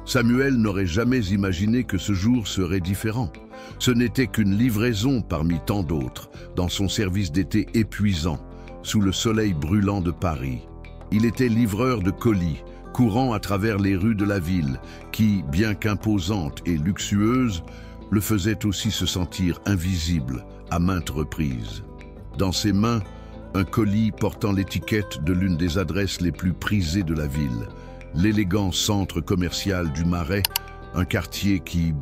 Samuel n'aurait jamais imaginé que ce jour serait différent. Ce n'était qu'une livraison parmi tant d'autres, dans son service d'été épuisant, sous le soleil brûlant de Paris. Il était livreur de colis, courant à travers les rues de la ville, qui, bien qu'imposante et luxueuse, le faisait aussi se sentir invisible à maintes reprises. Dans ses mains, un colis portant l'étiquette de l'une des adresses les plus prisées de la ville, l'élégant centre commercial du Marais, un quartier qui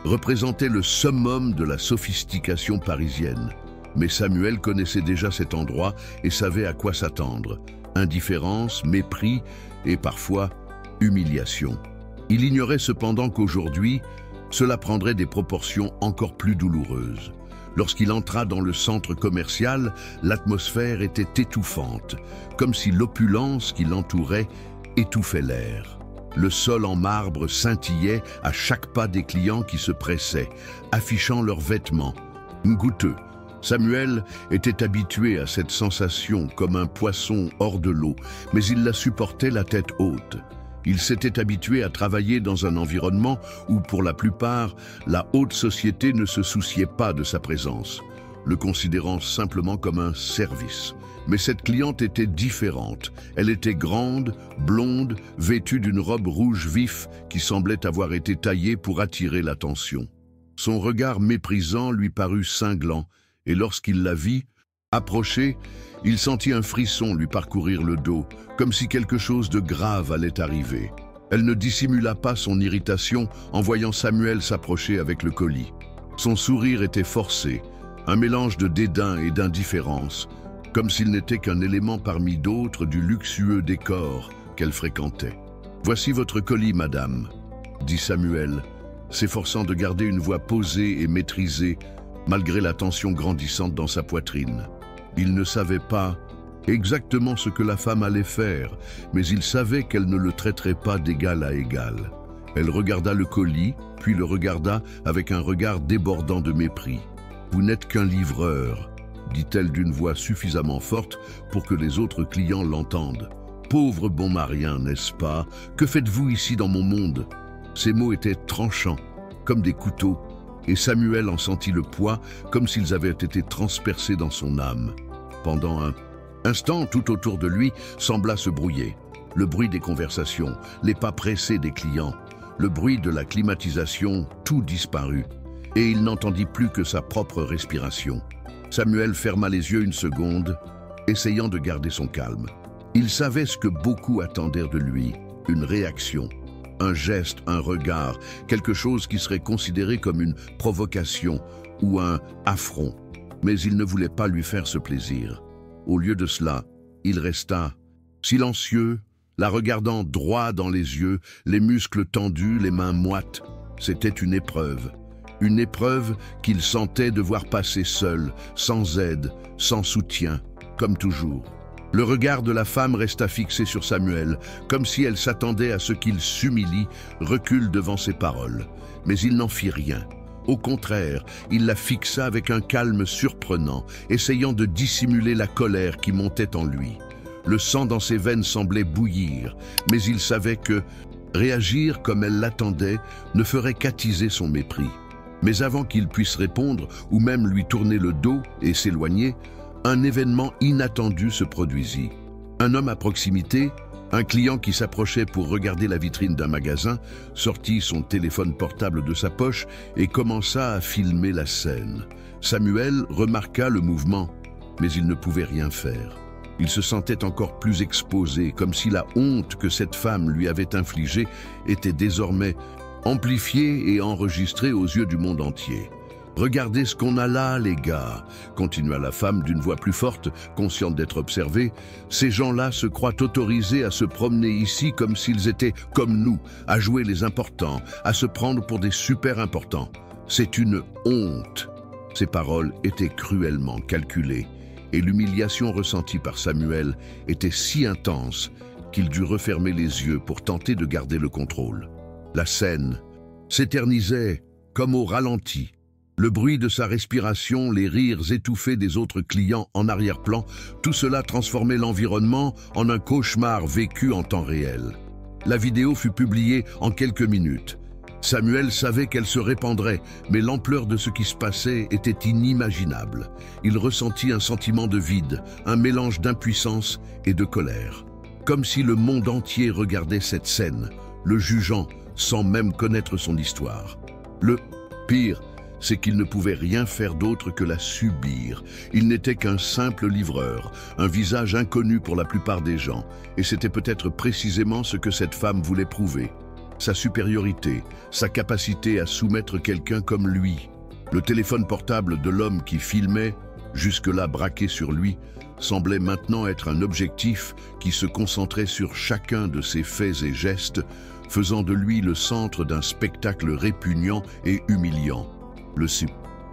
représentait le summum de la sophistication parisienne. Mais Samuel connaissait déjà cet endroit et savait à quoi s'attendre. Indifférence, mépris et parfois humiliation. Il ignorait cependant qu'aujourd'hui, cela prendrait des proportions encore plus douloureuses. Lorsqu'il entra dans le centre commercial, l'atmosphère était étouffante, comme si l'opulence qui l'entourait étouffait l'air. Le sol en marbre scintillait à chaque pas des clients qui se pressaient, affichant leurs vêtements. Goûteux, Samuel était habitué à cette sensation comme un poisson hors de l'eau, mais il la supportait la tête haute. Il s'était habitué à travailler dans un environnement où, pour la plupart, la haute société ne se souciait pas de sa présence, le considérant simplement comme un service. Mais cette cliente était différente. Elle était grande, blonde, vêtue d'une robe rouge vif qui semblait avoir été taillée pour attirer l'attention. Son regard méprisant lui parut cinglant, et lorsqu'il la vit, approchée, il sentit un frisson lui parcourir le dos, comme si quelque chose de grave allait arriver. Elle ne dissimula pas son irritation en voyant Samuel s'approcher avec le colis. Son sourire était forcé, un mélange de dédain et d'indifférence, comme s'il n'était qu'un élément parmi d'autres du luxueux décor qu'elle fréquentait. « Voici votre colis, madame », dit Samuel, s'efforçant de garder une voix posée et maîtrisée, malgré la tension grandissante dans sa poitrine. Il ne savait pas exactement ce que la femme allait faire, mais il savait qu'elle ne le traiterait pas d'égal à égal. Elle regarda le colis, puis le regarda avec un regard débordant de mépris. « Vous n'êtes qu'un livreur », dit-elle d'une voix suffisamment forte pour que les autres clients l'entendent. « Pauvre bon marien, n'est-ce pas? Que faites-vous ici dans mon monde ?» Ces mots étaient tranchants, comme des couteaux, et Samuel en sentit le poids comme s'ils avaient été transpercés dans son âme. Pendant un instant, tout autour de lui sembla se brouiller. Le bruit des conversations, les pas pressés des clients, le bruit de la climatisation, tout disparut, et il n'entendit plus que sa propre respiration. Samuel ferma les yeux une seconde, essayant de garder son calme. Il savait ce que beaucoup attendaient de lui, une réaction. Un geste, un regard, quelque chose qui serait considéré comme une provocation ou un affront. Mais il ne voulait pas lui faire ce plaisir. Au lieu de cela, il resta silencieux, la regardant droit dans les yeux, les muscles tendus, les mains moites. C'était une épreuve qu'il sentait devoir passer seul, sans aide, sans soutien, comme toujours. Le regard de la femme resta fixé sur Samuel, comme si elle s'attendait à ce qu'il s'humilie, recule devant ses paroles. Mais il n'en fit rien. Au contraire, il la fixa avec un calme surprenant, essayant de dissimuler la colère qui montait en lui. Le sang dans ses veines semblait bouillir, mais il savait que réagir comme elle l'attendait ne ferait qu'attiser son mépris. Mais avant qu'il puisse répondre, ou même lui tourner le dos et s'éloigner, un événement inattendu se produisit. Un homme à proximité, un client qui s'approchait pour regarder la vitrine d'un magasin, sortit son téléphone portable de sa poche et commença à filmer la scène. Samuel remarqua le mouvement, mais il ne pouvait rien faire. Il se sentait encore plus exposé, comme si la honte que cette femme lui avait infligée était désormais amplifiée et enregistrée aux yeux du monde entier. « Regardez ce qu'on a là, les gars », continua la femme d'une voix plus forte, consciente d'être observée. « Ces gens-là se croient autorisés à se promener ici comme s'ils étaient comme nous, à jouer les importants, à se prendre pour des super importants. C'est une honte ». Ces paroles étaient cruellement calculées, et l'humiliation ressentie par Samuel était si intense qu'il dut refermer les yeux pour tenter de garder le contrôle. La scène s'éternisait comme au ralenti. Le bruit de sa respiration, les rires étouffés des autres clients en arrière-plan, tout cela transformait l'environnement en un cauchemar vécu en temps réel. La vidéo fut publiée en quelques minutes. Samuel savait qu'elle se répandrait, mais l'ampleur de ce qui se passait était inimaginable. Il ressentit un sentiment de vide, un mélange d'impuissance et de colère. Comme si le monde entier regardait cette scène, le jugeant sans même connaître son histoire. Le pire, c'est qu'il ne pouvait rien faire d'autre que la subir. Il n'était qu'un simple livreur, un visage inconnu pour la plupart des gens, et c'était peut-être précisément ce que cette femme voulait prouver. Sa supériorité, sa capacité à soumettre quelqu'un comme lui. Le téléphone portable de l'homme qui filmait, jusque-là braqué sur lui, semblait maintenant être un objectif qui se concentrait sur chacun de ses faits et gestes, faisant de lui le centre d'un spectacle répugnant et humiliant. Le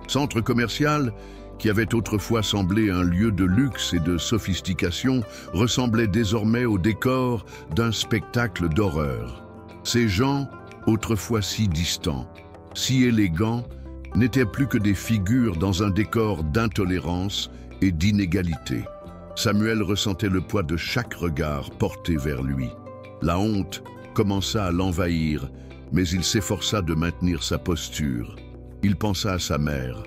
centre commercial, qui avait autrefois semblé un lieu de luxe et de sophistication, ressemblait désormais au décor d'un spectacle d'horreur. Ces gens, autrefois si distants, si élégants, n'étaient plus que des figures dans un décor d'intolérance et d'inégalité. Samuel ressentait le poids de chaque regard porté vers lui. La honte commença à l'envahir, mais il s'efforça de maintenir sa posture. Il pensa à sa mère,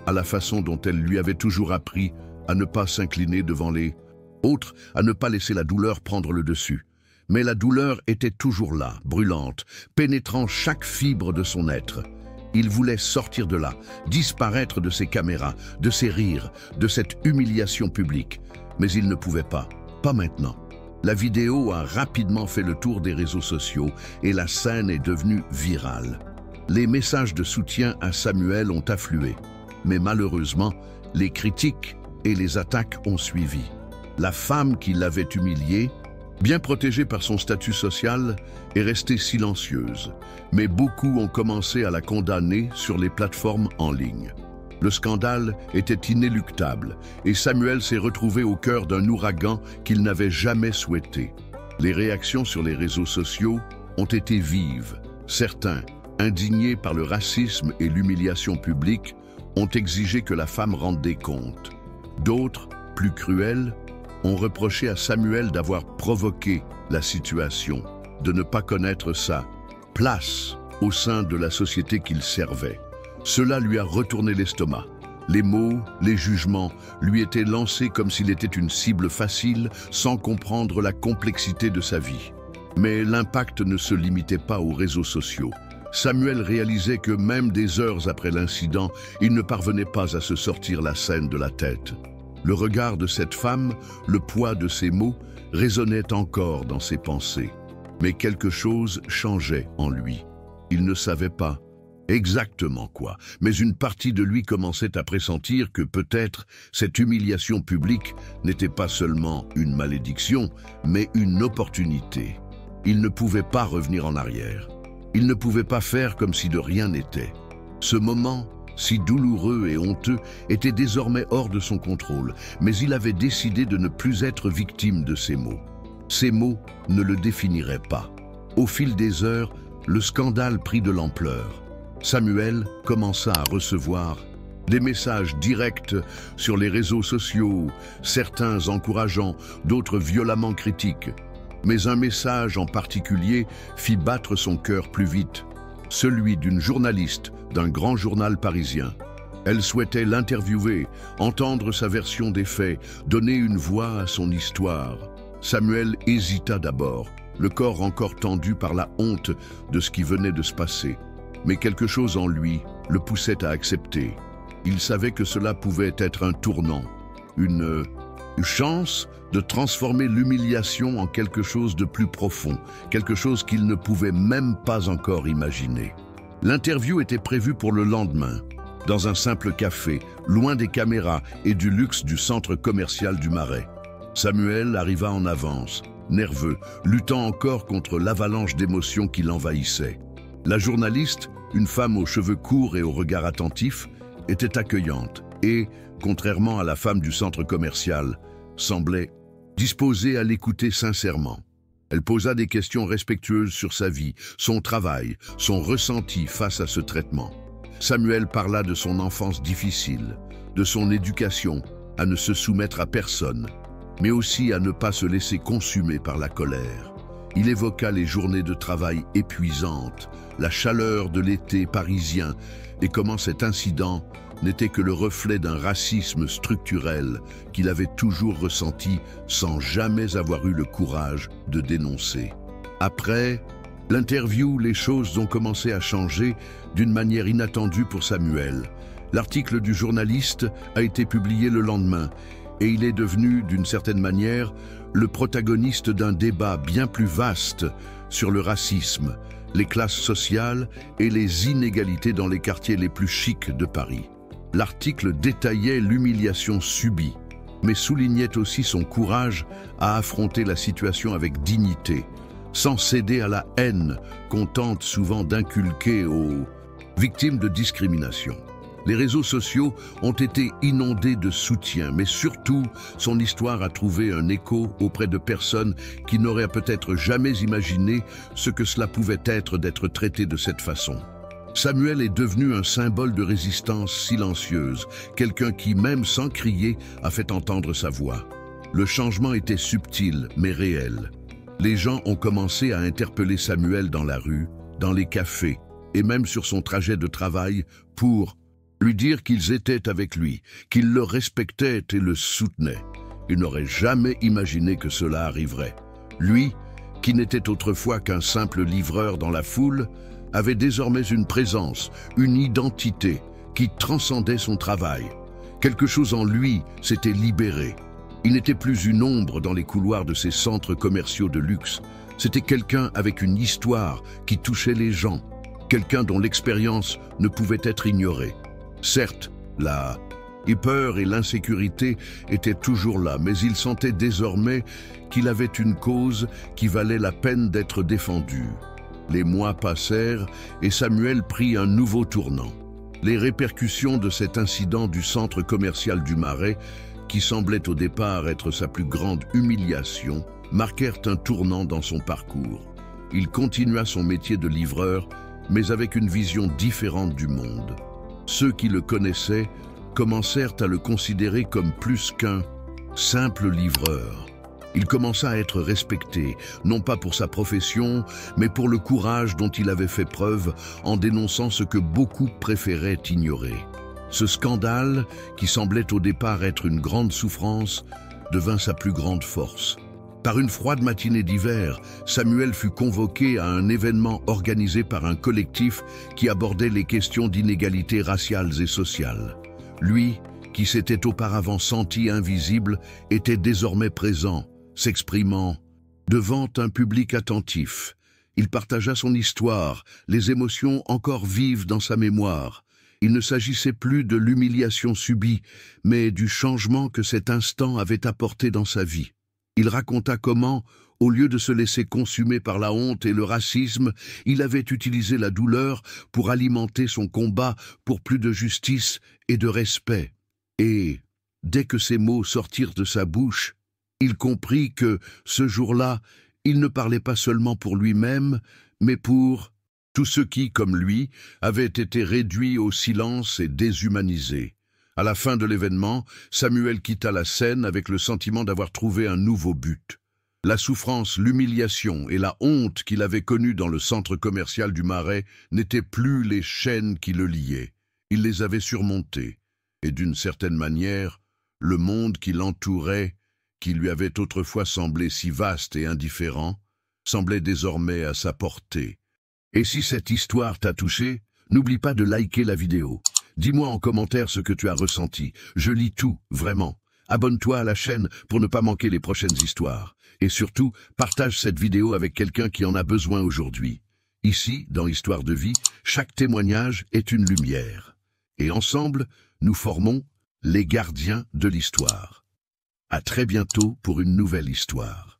à la façon dont elle lui avait toujours appris à ne pas s'incliner devant les autres, à ne pas laisser la douleur prendre le dessus. Mais la douleur était toujours là, brûlante, pénétrant chaque fibre de son être. Il voulait sortir de là, disparaître de ces caméras, de ces rires, de cette humiliation publique. Mais il ne pouvait pas maintenant. La vidéo a rapidement fait le tour des réseaux sociaux et la scène est devenue virale. Les messages de soutien à Samuel ont afflué, mais malheureusement, les critiques et les attaques ont suivi. La femme qui l'avait humilié, bien protégée par son statut social, est restée silencieuse, mais beaucoup ont commencé à la condamner sur les plateformes en ligne. Le scandale était inéluctable et Samuel s'est retrouvé au cœur d'un ouragan qu'il n'avait jamais souhaité. Les réactions sur les réseaux sociaux ont été vives. Certains, indignés par le racisme et l'humiliation publique, ont exigé que la femme rende des comptes. D'autres, plus cruels, ont reproché à Samuel d'avoir provoqué la situation, de ne pas connaître sa place au sein de la société qu'il servait. Cela lui a retourné l'estomac. Les mots, les jugements lui étaient lancés comme s'il était une cible facile, sans comprendre la complexité de sa vie. Mais l'impact ne se limitait pas aux réseaux sociaux. Samuel réalisait que même des heures après l'incident, il ne parvenait pas à se sortir la scène de la tête. Le regard de cette femme, le poids de ses mots, résonnaient encore dans ses pensées. Mais quelque chose changeait en lui. Il ne savait pas exactement quoi, mais une partie de lui commençait à pressentir que peut-être cette humiliation publique n'était pas seulement une malédiction, mais une opportunité. Il ne pouvait pas revenir en arrière. Il ne pouvait pas faire comme si de rien n'était. Ce moment, si douloureux et honteux, était désormais hors de son contrôle, mais il avait décidé de ne plus être victime de ces mots. Ces mots ne le définiraient pas. Au fil des heures, le scandale prit de l'ampleur. Samuel commença à recevoir des messages directs sur les réseaux sociaux, certains encourageants, d'autres violemment critiques. Mais un message en particulier fit battre son cœur plus vite, celui d'une journaliste d'un grand journal parisien. Elle souhaitait l'interviewer, entendre sa version des faits, donner une voix à son histoire. Samuel hésita d'abord, le corps encore tendu par la honte de ce qui venait de se passer. Mais quelque chose en lui le poussait à accepter. Il savait que cela pouvait être un tournant, une chance de transformer l'humiliation en quelque chose de plus profond, quelque chose qu'il ne pouvait même pas encore imaginer. L'interview était prévue pour le lendemain, dans un simple café, loin des caméras et du luxe du centre commercial du Marais. Samuel arriva en avance, nerveux, luttant encore contre l'avalanche d'émotions qui l'envahissait. La journaliste, une femme aux cheveux courts et au regard attentif, était accueillante et, contrairement à la femme du centre commercial, semblait disposée à l'écouter sincèrement. Elle posa des questions respectueuses sur sa vie, son travail, son ressenti face à ce traitement. Samuel parla de son enfance difficile, de son éducation à ne se soumettre à personne, mais aussi à ne pas se laisser consumer par la colère. Il évoqua les journées de travail épuisantes, la chaleur de l'été parisien et comment cet incident n'était que le reflet d'un racisme structurel qu'il avait toujours ressenti sans jamais avoir eu le courage de dénoncer. Après l'interview, les choses ont commencé à changer d'une manière inattendue pour Samuel. L'article du journaliste a été publié le lendemain et il est devenu, d'une certaine manière, le protagoniste d'un débat bien plus vaste sur le racisme, les classes sociales et les inégalités dans les quartiers les plus chics de Paris. L'article détaillait l'humiliation subie, mais soulignait aussi son courage à affronter la situation avec dignité, sans céder à la haine qu'on tente souvent d'inculquer aux victimes de discrimination. Les réseaux sociaux ont été inondés de soutien, mais surtout, son histoire a trouvé un écho auprès de personnes qui n'auraient peut-être jamais imaginé ce que cela pouvait être d'être traité de cette façon. Samuel est devenu un symbole de résistance silencieuse, quelqu'un qui, même sans crier, a fait entendre sa voix. Le changement était subtil, mais réel. Les gens ont commencé à interpeller Samuel dans la rue, dans les cafés, et même sur son trajet de travail pour lui dire qu'ils étaient avec lui, qu'ils le respectaient et le soutenaient. Il n'aurait jamais imaginé que cela arriverait. Lui, qui n'était autrefois qu'un simple livreur dans la foule, avait désormais une présence, une identité qui transcendait son travail. Quelque chose en lui s'était libéré. Il n'était plus une ombre dans les couloirs de ces centres commerciaux de luxe. C'était quelqu'un avec une histoire qui touchait les gens, quelqu'un dont l'expérience ne pouvait être ignorée. Certes, la peur et l'insécurité étaient toujours là, mais il sentait désormais qu'il avait une cause qui valait la peine d'être défendue. Les mois passèrent et Samuel prit un nouveau tournant. Les répercussions de cet incident du centre commercial du Marais, qui semblait au départ être sa plus grande humiliation, marquèrent un tournant dans son parcours. Il continua son métier de livreur, mais avec une vision différente du monde. Ceux qui le connaissaient commencèrent à le considérer comme plus qu'un simple livreur. Il commença à être respecté, non pas pour sa profession, mais pour le courage dont il avait fait preuve en dénonçant ce que beaucoup préféraient ignorer. Ce scandale, qui semblait au départ être une grande souffrance, devint sa plus grande force. Par une froide matinée d'hiver, Samuel fut convoqué à un événement organisé par un collectif qui abordait les questions d'inégalité raciales et sociales. Lui, qui s'était auparavant senti invisible, était désormais présent, s'exprimant devant un public attentif. Il partagea son histoire, les émotions encore vives dans sa mémoire. Il ne s'agissait plus de l'humiliation subie, mais du changement que cet instant avait apporté dans sa vie. Il raconta comment, au lieu de se laisser consumer par la honte et le racisme, il avait utilisé la douleur pour alimenter son combat pour plus de justice et de respect. Et, dès que ces mots sortirent de sa bouche, il comprit que, ce jour-là, il ne parlait pas seulement pour lui-même, mais pour tous ceux qui, comme lui, avaient été réduits au silence et déshumanisés. À la fin de l'événement, Samuel quitta la scène avec le sentiment d'avoir trouvé un nouveau but. La souffrance, l'humiliation et la honte qu'il avait connues dans le centre commercial du Marais n'étaient plus les chaînes qui le liaient. Il les avait surmontées. Et d'une certaine manière, le monde qui l'entourait, qui lui avait autrefois semblé si vaste et indifférent, semblait désormais à sa portée. Et si cette histoire t'a touché, n'oublie pas de liker la vidéo. Dis-moi en commentaire ce que tu as ressenti. Je lis tout, vraiment. Abonne-toi à la chaîne pour ne pas manquer les prochaines histoires. Et surtout, partage cette vidéo avec quelqu'un qui en a besoin aujourd'hui. Ici, dans Histoire de vie, chaque témoignage est une lumière. Et ensemble, nous formons les gardiens de l'histoire. À très bientôt pour une nouvelle histoire.